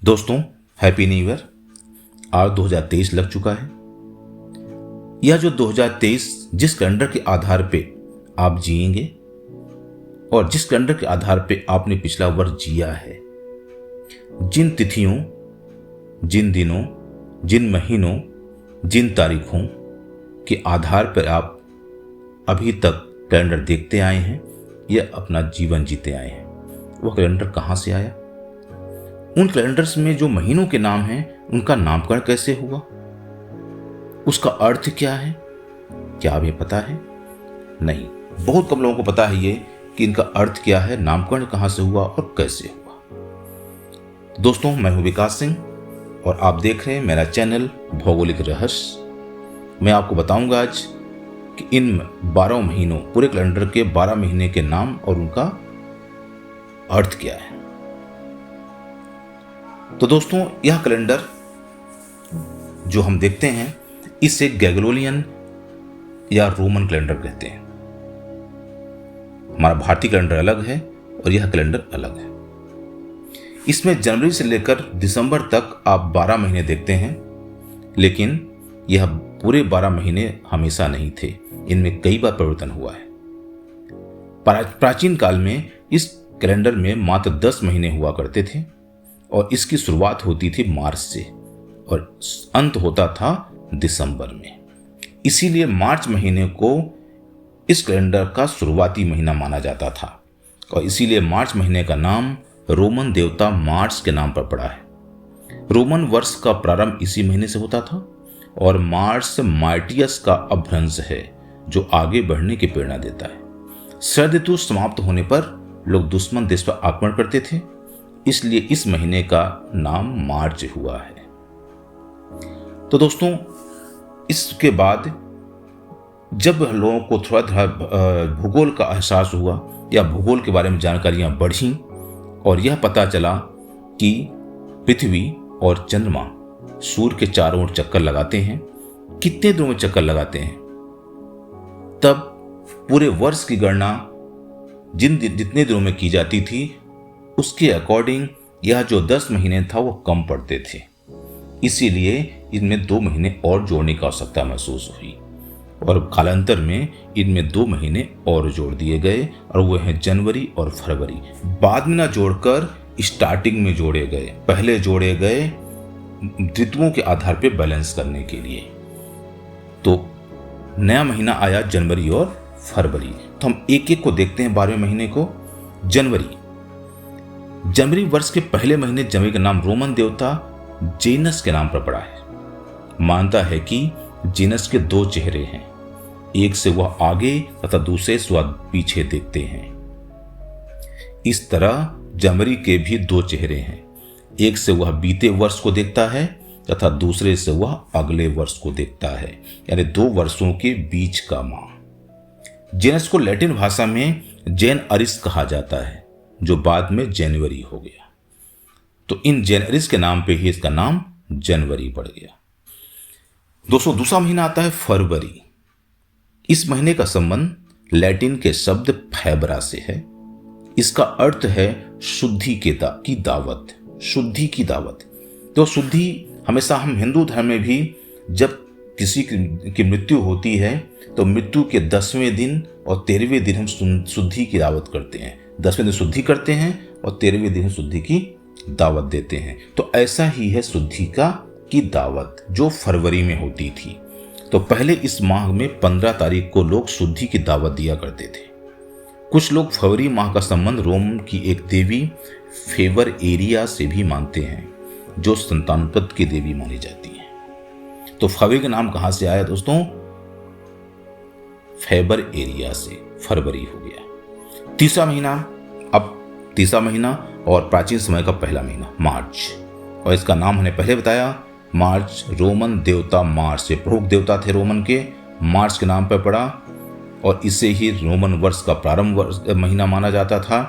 दोस्तों, happy new year. आज 2023 लग चुका है। यह जो 2023 जिस कैलेंडर के आधार पे आप जिएंगे और जिस कैलेंडर के आधार पे आपने पिछला वर्ष जिया है, जिन तिथियों, जिन दिनों, जिन महीनों, जिन तारीखों के आधार पर आप अभी तक कैलेंडर देखते आए हैं या अपना जीवन जीते आए हैं, वह कैलेंडर कहाँ से आया? उन कैलेंडर्स में जो महीनों के नाम हैं, उनका नामकरण कैसे हुआ? उसका अर्थ क्या है? क्या आप ये पता है? नहीं, बहुत कम लोगों को पता है ये कि इनका अर्थ क्या है, नामकरण कहाँ से हुआ और कैसे हुआ। दोस्तों, मैं हूं विकास सिंह और आप देख रहे हैं मेरा चैनल भौगोलिक रहस्य। मैं आपको बताऊंगा आज कि इन 12 महीनों, पूरे कैलेंडर के 12 महीने के नाम और उनका अर्थ क्या है। तो दोस्तों, यह कैलेंडर जो हम देखते हैं, इसे ग्रेगोरियन या रोमन कैलेंडर कहते हैं। हमारा भारतीय कैलेंडर अलग है और यह कैलेंडर अलग है। इसमें जनवरी से लेकर दिसंबर तक आप 12 महीने देखते हैं, लेकिन यह पूरे 12 महीने हमेशा नहीं थे। इनमें कई बार परिवर्तन हुआ है। प्राचीन काल में इस कैलेंडर में मात्र 10 महीने हुआ करते थे और इसकी शुरुआत होती थी मार्च से और अंत होता था दिसंबर में। इसीलिए मार्च महीने को इस कैलेंडर का शुरुआती महीना माना जाता था और इसीलिए मार्च महीने का नाम रोमन देवता मार्स के नाम पर पड़ा है। रोमन वर्ष का प्रारंभ इसी महीने से होता था और मार्स मार्टियस का अपभ्रंश है जो आगे बढ़ने की प्रेरणा देता है। शरद ऋतु समाप्त होने पर लोग दुश्मन देश पर आक्रमण करते थे, इसलिए इस महीने का नाम मार्च हुआ है। तो दोस्तों, इसके बाद जब लोगों को थोड़ा थोड़ा भूगोल का एहसास हुआ या भूगोल के बारे में जानकारियां बढ़ी और यह पता चला कि पृथ्वी और चंद्रमा सूर्य के चारों ओर चक्कर लगाते हैं, कितने दिनों में चक्कर लगाते हैं, तब पूरे वर्ष की गणना जितने दिनों में की जाती थी उसके अकॉर्डिंग यह जो 10 महीने था वो कम पड़ते थे। इसीलिए इनमें 2 महीने और जोड़ने की आवश्यकता महसूस हुई और कालांतर में इनमें 2 महीने और जोड़ दिए गए और वो हैं जनवरी और फरवरी। बाद में ना जोड़कर स्टार्टिंग में जोड़े गए, पहले जोड़े गए ऋतुओं के आधार पर बैलेंस करने के लिए। तो नया महीना आया जनवरी और फरवरी। तो हम एक एक को देखते हैं 12वें महीने को। जनवरी वर्ष के पहले महीने जनवरी का नाम रोमन देवता जेनस के नाम पर पड़ा है। मानता है कि जेनस के 2 चेहरे हैं, एक से वह आगे तथा दूसरे से वह पीछे देखते हैं। इस तरह जनवरी के भी 2 चेहरे हैं, एक से वह बीते वर्ष को देखता है तथा दूसरे से वह अगले वर्ष को देखता है, यानी 2 वर्षों के बीच का माह। जेनस को लैटिन भाषा में जैन अरिस कहा जाता है, जो बाद में जनवरी हो गया। तो इन जनवरीज के नाम पे ही इसका नाम जनवरी पड़ गया। दोस्तों, दूसरा महीना आता है फरवरी। इस महीने का संबंध लैटिन के शब्द फैबरा से है। इसका अर्थ है शुद्धि की दावत, शुद्धि की दावत। तो शुद्धि हमेशा हम हिंदू धर्म में भी जब किसी की मृत्यु होती है तो मृत्यु के 10वें दिन और 13वें दिन हम शुद्धि की दावत करते हैं। 10वें दिन शुद्धि करते हैं और 13वें दिन शुद्धि की दावत देते हैं। तो ऐसा ही है शुद्धि की दावत जो फरवरी में होती थी। तो पहले इस माह में 15 तारीख को लोग शुद्धि की दावत दिया करते थे। कुछ लोग फरवरी माह का संबंध रोम की एक देवी फेबर एरिया से भी मानते हैं, जो संतानोत्पत्ति की देवी मानी जाती है। तो फरवरी का नाम कहां से आया दोस्तों? फेबर एरिया से फरवरी हो गया। तीसरा महीना और प्राचीन समय का पहला महीना मार्च, और इसका नाम हमने पहले बताया। मार्च रोमन देवता मार्स से, प्रमुख देवता थे रोमन के, मार्च के नाम पर पड़ा और इसे ही रोमन वर्ष का प्रारंभ महीना माना जाता था।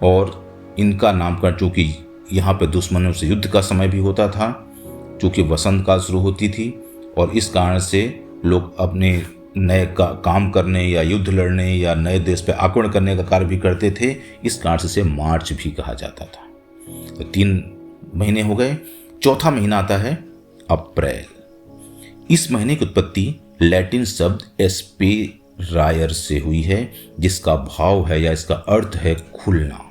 और इनका नामकरण, चूंकि यहाँ पे दुश्मनों से युद्ध का समय भी होता था, चूंकि वसंत काल शुरू होती थी और इस कारण से लोग अपने नए काम करने या युद्ध लड़ने या नए देश पे आक्रमण करने का कार्य भी करते थे। इस कारण से मार्च भी कहा जाता था। तो 3 महीने हो गए। चौथा महीना आता है अप्रैल। इस महीने की उत्पत्ति लैटिन शब्द एस्पेरायर से हुई है, जिसका भाव है या इसका अर्थ है खुलना।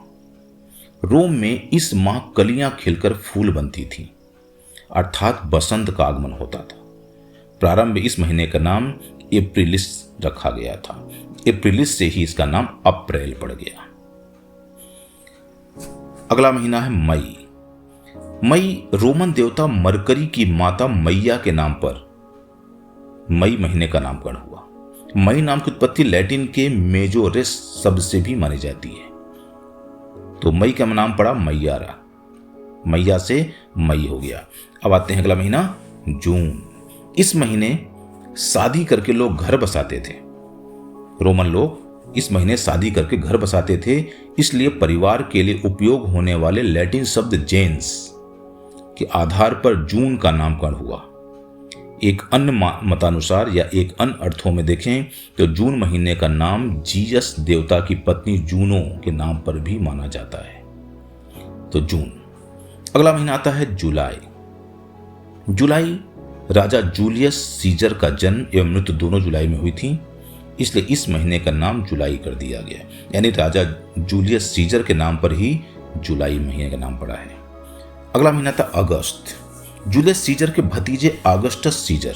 रोम में इस माह कलियां खिलकर फूल बनती थीं, अर्थात बसंत का आगमन होता था। प्रारंभ में इस महीने का नाम एप्रिलिस रखा गया था। एप्रिलिस से ही इसका नाम अप्रैल पड़ गया। अगला महीना है मई। मई रोमन देवता मरकरी की माता मैया के नाम पर मई महीने का नामकरण हुआ। मई नाम की उत्पत्ति लैटिन के मेजोरेस शब्द से भी मानी जाती है, तो मई का नाम पड़ा मैयारा, मैया से मई हो गया। अब आते हैं अगला महीना जून। इस महीने शादी करके लोग घर बसाते थे। रोमन लोग इस महीने शादी करके घर बसाते थे, इसलिए परिवार के लिए उपयोग होने वाले लैटिन शब्द जेन्स के आधार पर जून का नामकरण हुआ। एक अन्य मतानुसार या एक अन्य अर्थों में देखें तो जून महीने का नाम जीसस देवता की पत्नी जूनो के नाम पर भी माना जाता है, तो जून। अगला महीना आता है जुलाई। जुलाई राजा जूलियस सीजर का जन्म एवं मृत्यु दोनों जुलाई में हुई थी, इसलिए इस महीने का नाम जुलाई कर दिया गया, यानी राजा जूलियस सीजर के नाम पर ही जुलाई महीने का नाम पड़ा है। अगला महीना था अगस्त। जूलियस सीजर के भतीजे अगस्टस सीजर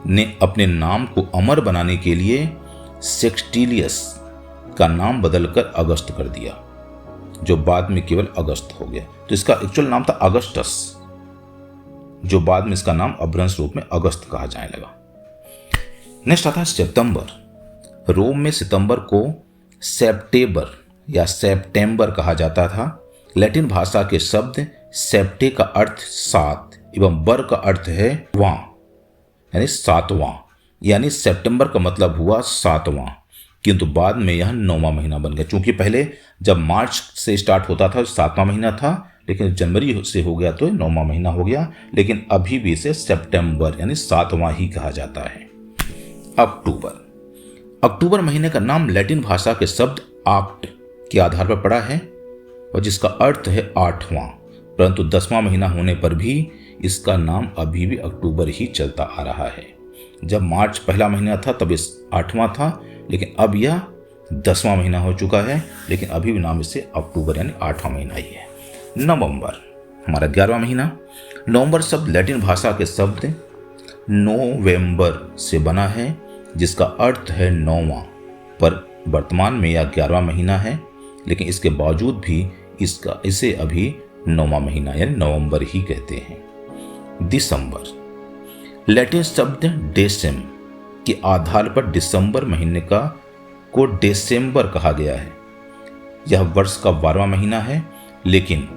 ने अपने नाम को अमर बनाने के लिए सेक्सटिलियस का नाम बदलकर अगस्त कर दिया, जो बाद में केवल अगस्त हो गया। तो इसका एक्चुअल नाम था अगस्टस, जो बाद में इसका नाम अभ्रंश रूप में अगस्त कहा जाने लगा। नेक्स्ट आता है सितंबर। रोम में सितंबर को सेप्टेबर या सेप्टेम्बर कहा जाता था। लैटिन भाषा के शब्द सेप्टे का अर्थ सात एवं बर का अर्थ है वां, यानी सातवां, यानी सितंबर का मतलब हुआ सातवां, किंतु बाद में यह 9वां महीना बन गया। चूंकि पहले जब मार्च से स्टार्ट होता था 7वां महीना था, लेकिन जनवरी से हो गया तो 9वां महीना हो गया, लेकिन अभी भी इसे सितंबर यानी 7वां ही कहा जाता है। अक्टूबर। अक्टूबर महीने का नाम लैटिन भाषा के शब्द आक्ट के आधार पर पड़ा है और जिसका अर्थ है 8वां, परंतु 10वां महीना होने पर भी इसका नाम अभी भी अक्टूबर ही चलता आ रहा है। जब मार्च पहला महीना था तब इस 8वां था, लेकिन अब यह 10वां महीना हो चुका है, लेकिन अभी भी नाम इसे अक्टूबर यानी 8वां महीना ही है। नवंबर हमारा 11वां महीना। नवंबर शब्द लैटिन भाषा के शब्द नोवेम्बर से बना है, जिसका अर्थ है 9वां, पर वर्तमान में यह 11वां महीना है, लेकिन इसके बावजूद भी इसे अभी 9वां महीना यानी नवंबर ही कहते हैं। दिसंबर। लैटिन शब्द डेसेम के आधार पर दिसंबर महीने को डेसेम्बर कहा गया है। यह वर्ष का 12वां महीना है, लेकिन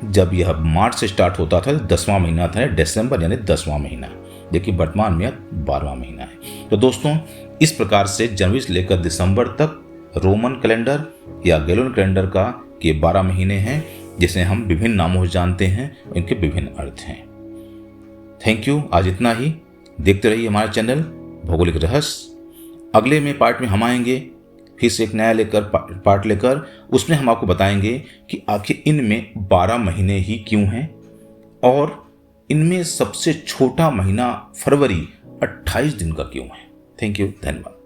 जब यह मार्च से स्टार्ट होता था 10वां महीना था दिसंबर यानी 10वां महीना, लेकिन वर्तमान में 12वां महीना है। तो दोस्तों, इस प्रकार से जनवरी से लेकर दिसंबर तक रोमन कैलेंडर या गैलिलियन कैलेंडर के 12 महीने हैं, जिसे हम विभिन्न नामों से जानते हैं, इनके विभिन्न अर्थ हैं। Thank you. आज इतना ही। देखते रहिए हमारे चैनल भौगोलिक रहस्य। अगले में पार्ट में हम आएंगे फिर से एक नया पार्ट लेकर, उसमें हम आपको बताएंगे कि आखिर इनमें 12 महीने ही क्यों हैं और इनमें सबसे छोटा महीना फरवरी 28 दिन का क्यों है। थैंक यू, धन्यवाद।